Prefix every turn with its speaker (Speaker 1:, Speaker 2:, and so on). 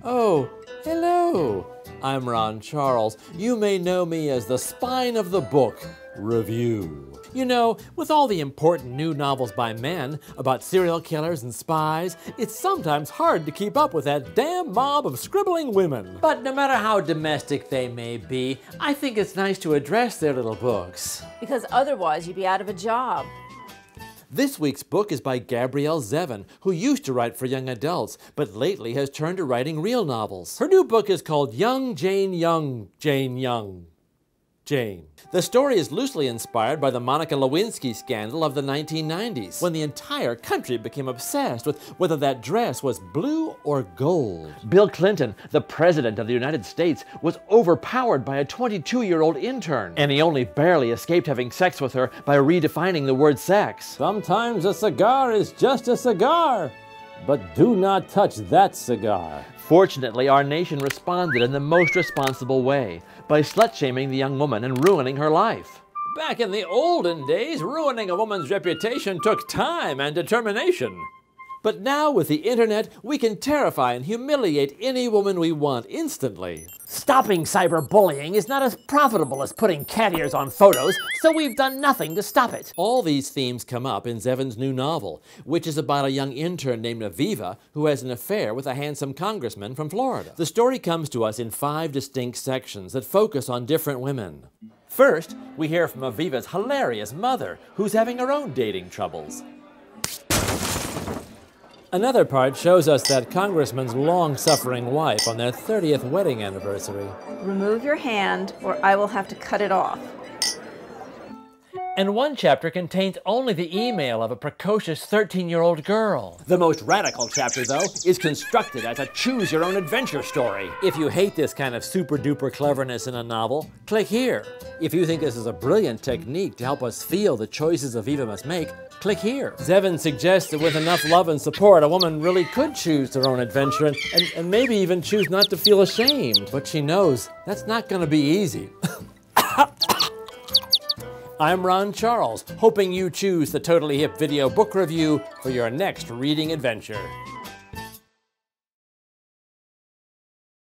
Speaker 1: Oh, hello. I'm Ron Charles. You may know me as the spine of the book review. You know, with all the important new novels by men about serial killers and spies, it's sometimes hard to keep up with that damn mob of scribbling women. But no matter how domestic they may be, I think it's nice to address their little books.
Speaker 2: Because otherwise you'd be out of a job.
Speaker 1: This week's book is by Gabrielle Zevin, who used to write for young adults, but lately has turned to writing real novels. Her new book is called Young Jane Young, Jane Young, Jane. The story is loosely inspired by the Monica Lewinsky scandal of the 1990s, when the entire country became obsessed with whether that dress was blue or gold. Bill Clinton, the president of the United States, was overpowered by a 22-year-old intern, and he only barely escaped having sex with her by redefining the word sex. Sometimes a cigar is just a cigar, but do not touch that cigar. Fortunately, our nation responded in the most responsible way, by slut-shaming the young woman and ruining her life. Back in the olden days, ruining a woman's reputation took time and determination. But now, with the internet, we can terrify and humiliate any woman we want instantly. Stopping cyberbullying is not as profitable as putting cat ears on photos, so we've done nothing to stop it. All these themes come up in Zevin's new novel, which is about a young intern named Aviva who has an affair with a handsome congressman from Florida. The story comes to us in 5 distinct sections that focus on different women. First, we hear from Aviva's hilarious mother, who's having her own dating troubles. Another part shows us that congressman's long-suffering wife on their 30th wedding anniversary.
Speaker 2: Remove your hand or I will have to cut it off.
Speaker 1: And one chapter contains only the email of a precocious 13-year-old girl. The most radical chapter, though, is constructed as a choose-your-own-adventure story. If you hate this kind of super-duper cleverness in a novel, click here. If you think this is a brilliant technique to help us feel the choices Aviva must make, click here. Zevin suggests that with enough love and support, a woman really could choose her own adventure and maybe even choose not to feel ashamed. But she knows that's not going to be easy. I'm Ron Charles, hoping you choose the Totally Hip Video Book Review for your next reading adventure.